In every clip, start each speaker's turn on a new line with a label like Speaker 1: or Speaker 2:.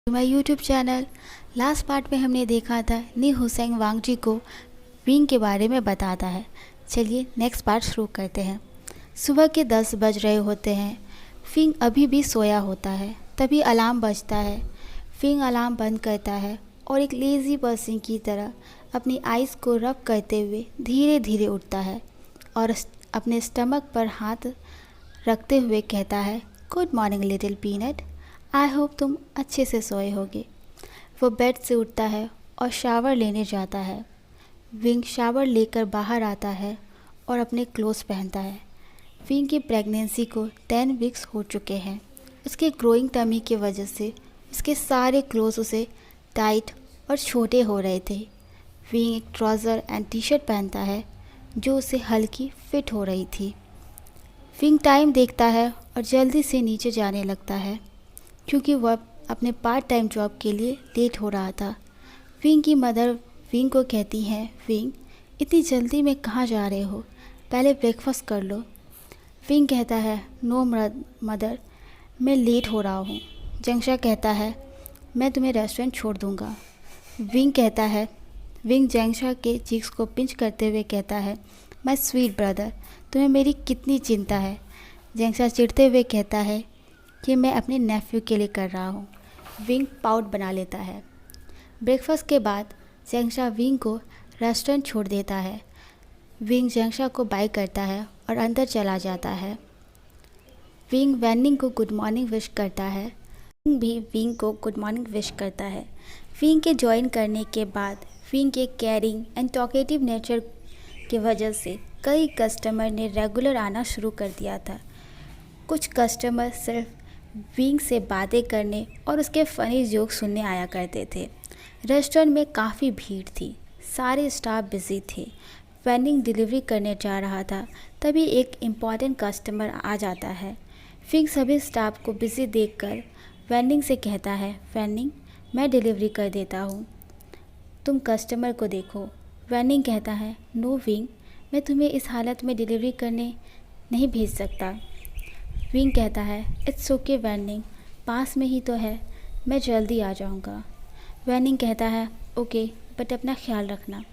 Speaker 1: My YouTube channel. Last part में हमने देखा था नी हुसैन वांगजी को विंग के बारे में बताता है। चलिए नेक्स्ट पार्ट शुरू करते हैं। सुबह के 10 बज रहे होते हैं। फिंग अभी भी सोया होता है, तभी अलार्म बजता है। फिंग अलार्म बंद करता है और एक लेज़ी पर्सन की तरह अपनी आइज़ को रब करते हुए धीरे धीरे उठता है और अपने स्टमक पर हाथ रखते हुए कहता है, good morning little peanut, I hope तुम अच्छे से सोए होगे। वो बेड से उठता है और शावर लेने जाता है। विंग शावर लेकर बाहर आता है और अपने क्लोथ्स पहनता है। विंग की प्रेगनेंसी को 10 वीक्स हो चुके हैं। उसके ग्रोइंग टमी की वजह से उसके सारे क्लोथ्स उसे टाइट और छोटे हो रहे थे। विंग एक ट्राउज़र एंड टी शर्ट पहनता है जो उसे हल्की फिट हो रही थी। विंग टाइम देखता है और जल्दी से नीचे जाने लगता है क्योंकि वह अपने पार्ट टाइम जॉब के लिए लेट हो रहा था। विंग की मदर विंग को कहती हैं, विंग इतनी जल्दी में कहाँ जा रहे हो, पहले ब्रेकफास्ट कर लो। विंग कहता है, नो मदर, मैं लेट हो रहा हूँ। जंगशा कहता है, मैं तुम्हें रेस्टोरेंट छोड़ दूँगा। विंग जंगशा के चीक्स को पिंच करते हुए कहता है, माय स्वीट ब्रदर, तुम्हें मेरी कितनी चिंता है। जंगशा चिढ़ते हुए कहता है कि मैं अपने नेफ्यू के लिए कर रहा हूँ। विंग पाउट बना लेता है। ब्रेकफास्ट के बाद जंगशा विंग को रेस्टोरेंट छोड़ देता है। विंग जंगशा को बाय करता है और अंदर चला जाता है। विंग वैनिंग को गुड मॉर्निंग विश करता है। विंग भी विंग को गुड मॉर्निंग विश करता है। विंग के ज्वाइन करने के बाद विंग के केयरिंग एंड टॉकेटिव नेचर की वजह से कई कस्टमर ने रेगुलर आना शुरू कर दिया था। कुछ कस्टमर सिर्फ विंग से बातें करने और उसके फ़नी जोक सुनने आया करते थे। रेस्टोरेंट में काफ़ी भीड़ थी, सारे स्टाफ बिजी थे। वेनिंग डिलीवरी करने जा रहा था, तभी एक इम्पॉर्टेंट कस्टमर आ जाता है। विंग सभी स्टाफ को बिजी देखकर वेनिंग से कहता है, वेनिंग मैं डिलीवरी कर देता हूँ, तुम कस्टमर को देखो। वेनिंग कहता है, नो विंग, मैं तुम्हें इस हालत में डिलीवरी करने नहीं भेज सकता। विंग कहता है, इट्स ओके वेनिंग, पास में ही तो है, मैं जल्दी आ जाऊंगा। वेनिंग कहता है, ओके, बट अपना ख्याल रखना।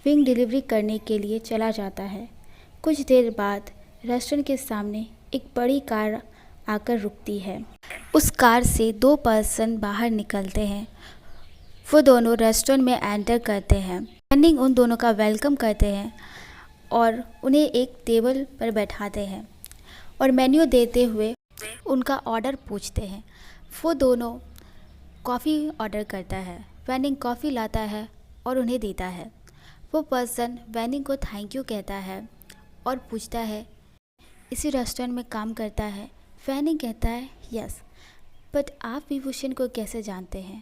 Speaker 1: विंग डिलीवरी करने के लिए चला जाता है। कुछ देर बाद रेस्टोरेंट के सामने एक बड़ी कार आकर रुकती है। उस कार से 2 पर्सन बाहर निकलते हैं। वो दोनों रेस्टोरेंट में एंटर करते हैं। वेनिंग उन दोनों का वेलकम करते हैं और उन्हें एक टेबल पर बैठाते हैं और मेन्यू देते हुए उनका ऑर्डर पूछते हैं। वो दोनों कॉफ़ी ऑर्डर करता है। वेनिंग कॉफ़ी लाता है और उन्हें देता है। वो पर्सन वेनिंग को थैंक यू कहता है और पूछता है, इसी रेस्टोरेंट में काम करता है। वेनिंग कहता है, यस, बट आप विभूषण को कैसे जानते हैं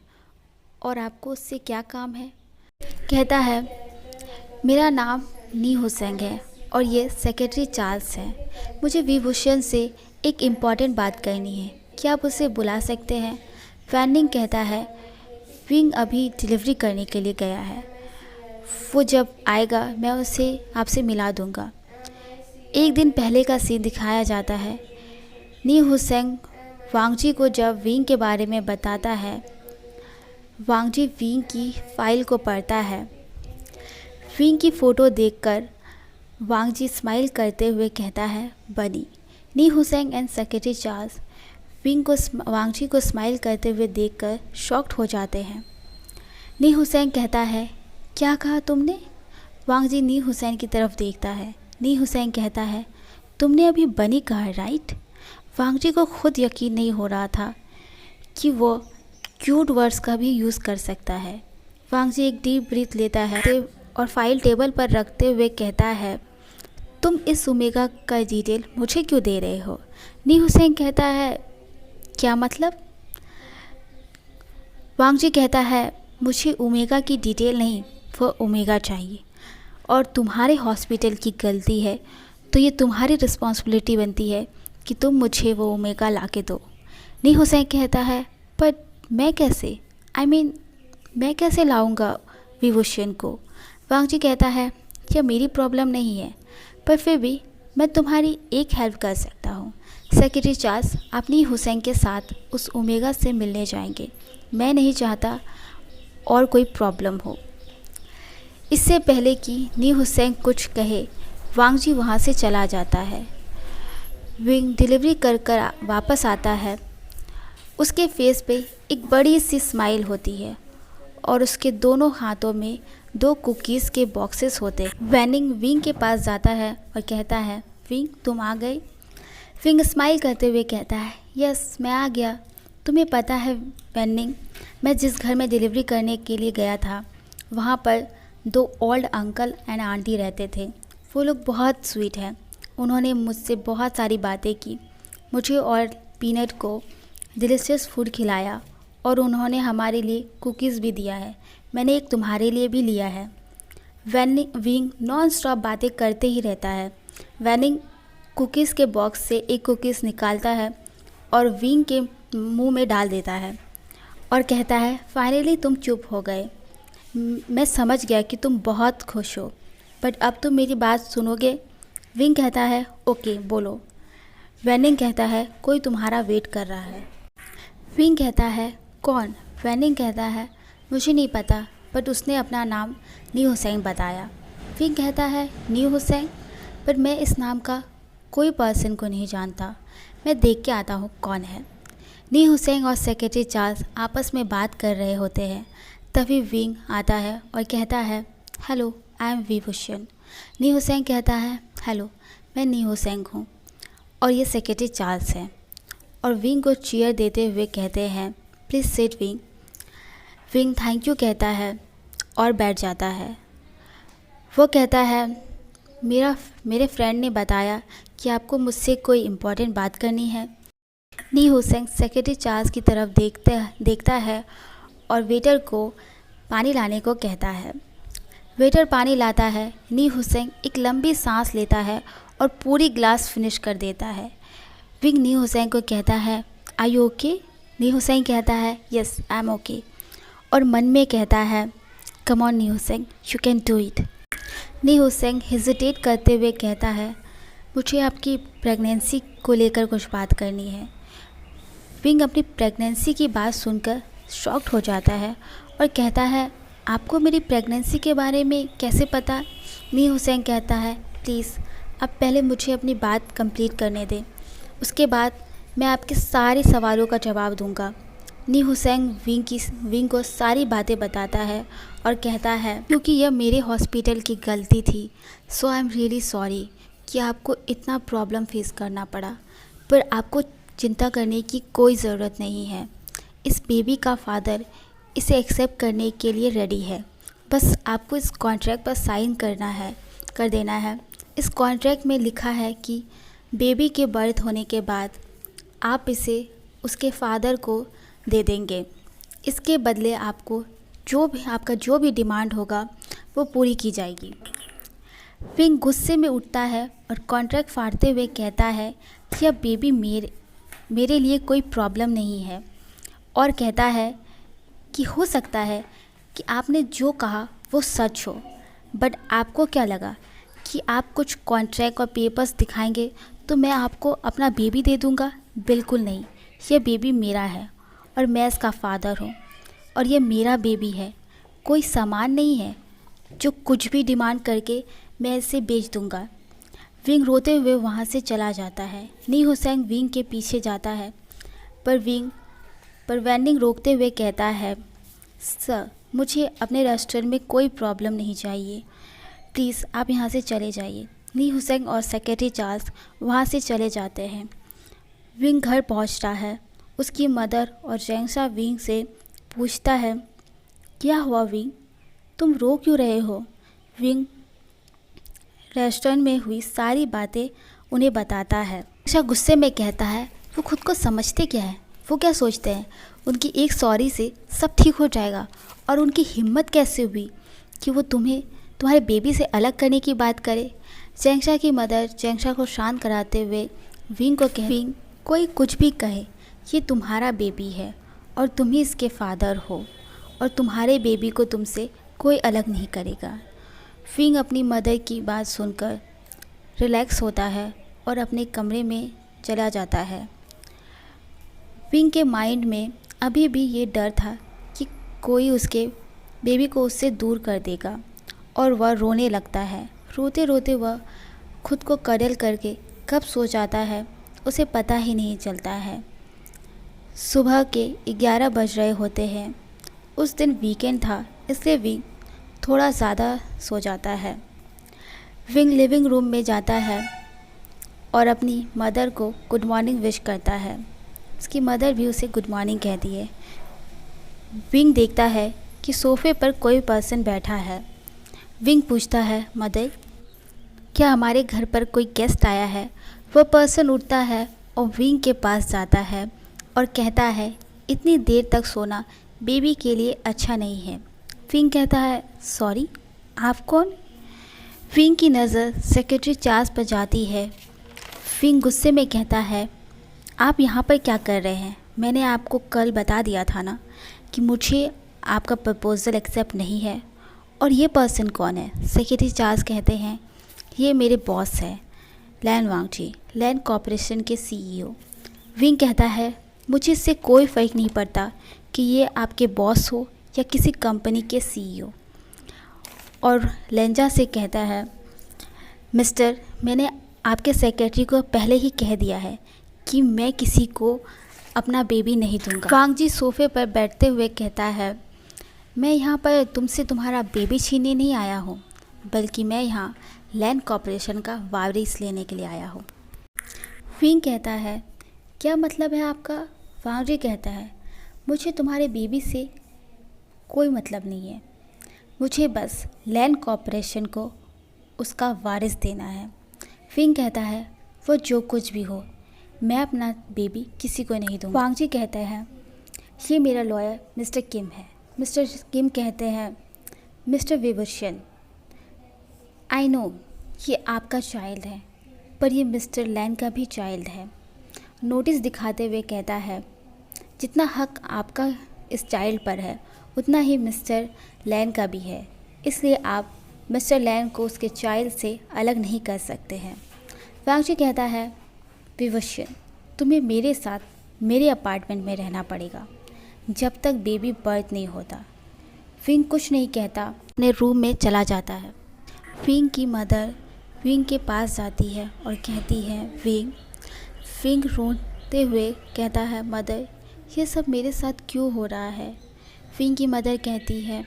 Speaker 1: और आपको उससे क्या काम है। कहता है, मेरा नाम नी हुसैन है और ये सेक्रेटरी चार्ल्स हैं। मुझे विभूषण से एक इम्पॉर्टेंट बात करनी है, क्या आप उसे बुला सकते हैं। वेनिंग कहता है, विंग अभी डिलीवरी करने के लिए गया है, वो जब आएगा मैं उसे आपसे मिला दूंगा। एक दिन पहले का सीन दिखाया जाता है। नी हुसैन वांगजी को जब विंग के बारे में बताता है, वांगजी विंग की फ़ाइल को पढ़ता है। विंग की फ़ोटो देखकर वांगजी स्माइल करते हुए कहता है, बनी। नी हुसैन एंड सेक्रेटरी चार्ल्स वांगजी को स्माइल करते हुए देखकर शॉक्ड हो जाते हैं। नी हुसैन कहता है, क्या कहा तुमने। वांगजी नी हुसैन की तरफ देखता है। नी हुसैन कहता है, तुमने अभी बनी कहा, राइट। वांगजी को खुद यकीन नहीं हो रहा था कि वो क्यूट वर्ड्स का भी यूज़ कर सकता है। वांगजी एक डीप ब्रीथ लेता है और फाइल टेबल पर रखते हुए कहता है, तुम इस ओमेगा का डिटेल मुझे क्यों दे रहे हो। नी हुसैन कहता है, क्या मतलब। वांगजी कहता है, मुझे ओमेगा की डिटेल नहीं, वो ओमेगा चाहिए और तुम्हारे हॉस्पिटल की गलती है, तो ये तुम्हारी रिस्पॉन्सिबिलिटी बनती है कि तुम मुझे वो ओमेगा ला के दो। नी हुसैन कहता है, पर मैं कैसे, मैं कैसे लाऊंगा विभूषण को। वांगजी कहता है, यह मेरी प्रॉब्लम नहीं है, पर फिर भी मैं तुम्हारी एक हेल्प कर सकता हूँ। सेक्रेटरी चार्ल्स अपनी हुसैन के साथ उस ओमेगा से मिलने जाएंगे मैं नहीं चाहता और कोई प्रॉब्लम हो। इससे पहले कि नी हुसैन कुछ कहे, वांग जी वहाँ से चला जाता है। विंग डिलीवरी कर कर वापस आता है। उसके फेस पे एक बड़ी सी स्माइल होती है और उसके दोनों हाथों में 2 कुकीज़ के बॉक्सेस होते हैं। वैनिंग विंग के पास जाता है और कहता है, विंग तुम आ गए। विंग स्माइल करते हुए कहता है, यस मैं आ गया। तुम्हें पता है वैनिंग, मैं जिस घर में डिलीवरी करने के लिए गया था वहाँ पर 2 ओल्ड अंकल एंड आंटी रहते थे। वो लोग बहुत स्वीट हैं। उन्होंने मुझसे बहुत सारी बातें की, मुझे और पीनट को डिलीशियस फूड खिलाया और उन्होंने हमारे लिए कुकीज़ भी दिया है। मैंने एक तुम्हारे लिए भी लिया है। विंग नॉन स्टॉप बातें करते ही रहता है। वैनिंग कुकीज़ के बॉक्स से एक कुकीज़ निकालता है और विंग के मुंह में डाल देता है और कहता है, फाइनली तुम चुप हो गए। मैं समझ गया कि तुम बहुत खुश हो, बट अब तुम मेरी बात सुनोगे? विंग कहता है, ओके बोलो। वैनिंग कहता है, कोई तुम्हारा वेट कर रहा है। विंग कहता है, कौन? वैनिंग कहता है, मुझे नहीं पता, बट उसने अपना नाम नी हुसैन बताया। विंग कहता है, नी हुसैन? पर मैं इस नाम का कोई पर्सन को नहीं जानता। मैं देख के आता हूँ कौन है। नी हुसैन और सेक्रेटरी चार्ल्स आपस में बात कर रहे होते हैं। तभी विंग आता है और कहता है, hello I am V Bhushan. नी हुसैन कहता है, हेलो मैं नी हुसैन हूँ और ये सेक्रेटरी चार्ल्स है। और विंग को चेयर देते हुए कहते हैं, please sit wing. Wing thank you कहता है और बैठ जाता है। वो कहता है, मेरे फ्रेंड ने बताया कि आपको मुझसे कोई इम्पोर्टेंट बात करनी है। नी हुसैन सेक्रेटरी चार्ल्स की तरफ देखता है और वेटर को पानी लाने को कहता है। वेटर पानी लाता है। नी हुसैन एक लंबी सांस लेता है और पूरी ग्लास फिनिश कर देता है। विंग नी हुसैन को कहता है, आर यू ओके? नी हुसैन कहता है, यस आई एम ओके। और मन में कहता है, come on knee Hussain, you can do it. Knee Hussain hesitate करते हुए कहता है, मुझे आपकी प्रेगनेंसी को लेकर कुछ बात करनी है। विंग अपनी प्रेगनेंसी की बात सुनकर शॉक्ड हो जाता है और कहता है, आपको मेरी प्रेगनेंसी के बारे में कैसे पता? नी हुसैन कहता है, प्लीज़ अब पहले मुझे अपनी बात कंप्लीट करने दें, उसके बाद मैं आपके सारे सवालों का जवाब दूंगा। नी हुसैन विंग को सारी बातें बताता है और कहता है, क्योंकि यह मेरे हॉस्पिटल की गलती थी, सो आई एम रियली सॉरी कि आपको इतना प्रॉब्लम फेस करना पड़ा, पर आपको चिंता करने की कोई ज़रूरत नहीं है। इस बेबी का फादर इसे एक्सेप्ट करने के लिए रेडी है। बस आपको इस कॉन्ट्रैक्ट पर साइन कर देना है। इस कॉन्ट्रैक्ट में लिखा है कि बेबी के बर्थ होने के बाद आप इसे उसके फादर को दे देंगे। इसके बदले आपको आपका जो भी डिमांड होगा वो पूरी की जाएगी। विंग गुस्से में उठता है और कॉन्ट्रैक्ट फाड़ते हुए कहता है कि अब बेबी मेरे लिए कोई प्रॉब्लम नहीं है, और कहता है कि हो सकता है कि आपने जो कहा वो सच हो, बट आपको क्या लगा कि आप कुछ कॉन्ट्रैक्ट और पेपर्स दिखाएंगे तो मैं आपको अपना बेबी दे दूंगा? बिल्कुल नहीं, यह बेबी मेरा है और मैं इसका फादर हूँ और ये मेरा बेबी है, कोई सामान नहीं है जो कुछ भी डिमांड करके मैं इसे बेच दूंगा। विंग रोते हुए वहाँ से चला जाता है। नी हुसैन विंग के पीछे जाता है, पर वैनिंग रोकते हुए कहता है, सर मुझे अपने रेस्टोरेंट में कोई प्रॉब्लम नहीं चाहिए, प्लीज़ आप यहाँ से चले जाइए। नी हुसैन और सेक्रेटरी चार्ल्स वहाँ से चले जाते हैं। विंग घर पहुँचता है। उसकी मदर और जेंग्सा विंग से पूछता है, क्या हुआ विंग, तुम रो क्यों रहे हो? विंग रेस्टोरेंट में हुई सारी बातें उन्हें बताता है। जेंग्सा गुस्से में कहता है, वो खुद को समझते क्या है, वो क्या सोचते हैं उनकी एक सॉरी से सब ठीक हो जाएगा, और उनकी हिम्मत कैसे हुई कि वो तुम्हारे बेबी से अलग करने की बात करे। जेंग्सा की मदर जेंग्सा को शांत कराते हुए विंग को विंग कोई कुछ भी कहे, ये तुम्हारा बेबी है और तुम ही इसके फादर हो, और तुम्हारे बेबी को तुमसे कोई अलग नहीं करेगा। विंग अपनी मदर की बात सुनकर रिलैक्स होता है और अपने कमरे में चला जाता है। विंग के माइंड में अभी भी ये डर था कि कोई उसके बेबी को उससे दूर कर देगा और वह रोने लगता है। रोते रोते वह खुद को कडल करके कब सो जाता है उसे पता ही नहीं चलता है। सुबह के 11 बज रहे होते हैं। उस दिन वीकेंड था, इसलिए विंग थोड़ा ज़्यादा सो जाता है। विंग लिविंग रूम में जाता है और अपनी मदर को गुड मॉर्निंग विश करता है। उसकी मदर भी उसे गुड मॉर्निंग कहती है। विंग देखता है कि सोफ़े पर कोई पर्सन बैठा है। विंग पूछता है, मदर क्या हमारे घर पर कोई गेस्ट आया है? वह पर्सन उठता है और विंग के पास जाता है और कहता है, इतनी देर तक सोना बेबी के लिए अच्छा नहीं है। विंग कहता है, सॉरी, आप कौन? विंग की नज़र सेक्रेटरी चार्ल्स पर जाती है। विंग गुस्से में कहता है, आप यहाँ पर क्या कर रहे हैं? मैंने आपको कल बता दिया था ना कि मुझे आपका प्रपोज़ल एक्सेप्ट नहीं है। और ये पर्सन कौन है? सेक्रेटरी चार्ल्स कहते हैं, ये मेरे बॉस है, लैन वांगजी, लैन कॉरपोरेशन के CEO। विंग कहता है, मुझे इससे कोई फ़र्क नहीं पड़ता कि ये आपके बॉस हो या किसी कंपनी के CEO। और लेंजा से कहता है, मिस्टर, मैंने आपके सेक्रेटरी को पहले ही कह दिया है कि मैं किसी को अपना बेबी नहीं दूंगा। वांगजी सोफ़े पर बैठते हुए कहता है, मैं यहाँ पर तुमसे तुम्हारा बेबी छीनने नहीं आया हूँ, बल्कि मैं यहाँ लैंड कॉरपोरेशन का वारिस लेने के लिए आया हूँ। विंग कहता है, क्या मतलब है आपका? वांगजी कहता है, मुझे तुम्हारे बेबी से कोई मतलब नहीं है, मुझे बस लैंड कॉरपोरेशन को उसका वारिस देना है। विंग कहता है, वो जो कुछ भी हो, मैं अपना बेबी किसी को नहीं दूँगा। वांगजी कहते हैं, ये मेरा लॉयर मिस्टर किम है। मिस्टर किम कहते हैं, मिस्टर विभूषण, आई नो ये आपका चाइल्ड है, पर ये मिस्टर लैन का भी चाइल्ड है। नोटिस दिखाते हुए कहता है, जितना हक आपका इस चाइल्ड पर है उतना ही मिस्टर लैन का भी है, इसलिए आप मिस्टर लैन को उसके चाइल्ड से अलग नहीं कर सकते हैं। वांगजी कहता है, विभूषण, तुम्हें मेरे साथ मेरे अपार्टमेंट में रहना पड़ेगा जब तक बेबी बर्थ नहीं होता। विंग कुछ नहीं कहता, अपने रूम में चला जाता है। विंग की मदर विंग के पास जाती है और कहती है, विंग रोते हुए कहता है, मदर ये सब मेरे साथ क्यों हो रहा है? विंग की मदर कहती है,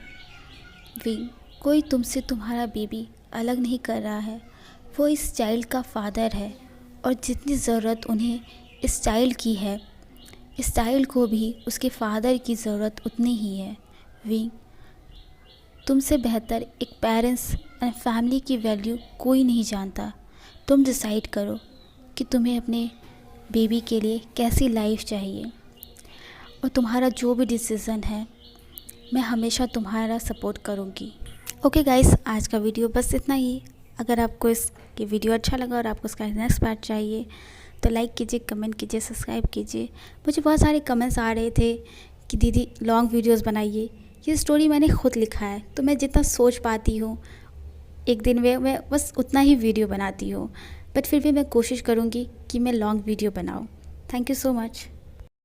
Speaker 1: विंग, कोई तुमसे तुम्हारा बेबी अलग नहीं कर रहा है, वो इस चाइल्ड का फादर है और जितनी ज़रूरत उन्हें इस चाइल्ड की है, इस चाइल्ड को भी उसके फादर की ज़रूरत उतनी ही है। विंग, तुमसे बेहतर एक पेरेंट्स एंड फैमिली की वैल्यू कोई नहीं जानता। तुम डिसाइड करो कि तुम्हें अपने बेबी के लिए कैसी लाइफ चाहिए, और तुम्हारा जो भी डिसीज़न है मैं हमेशा तुम्हारा सपोर्ट करूँगी। ओके गाइस, आज का वीडियो बस इतना ही। अगर आपको इसकी वीडियो अच्छा लगा और आपको इसका नेक्स्ट पार्ट चाहिए तो लाइक कीजिए, कमेंट कीजिए, सब्सक्राइब कीजिए। मुझे बहुत सारे कमेंट्स आ रहे थे कि दीदी लॉन्ग वीडियोस बनाइए। ये स्टोरी मैंने खुद लिखा है, तो मैं जितना सोच पाती हूँ एक दिन में मैं बस उतना ही वीडियो बनाती हूँ, बट फिर भी मैं कोशिश करूँगी कि मैं लॉन्ग वीडियो बनाऊँ। Thank you so much.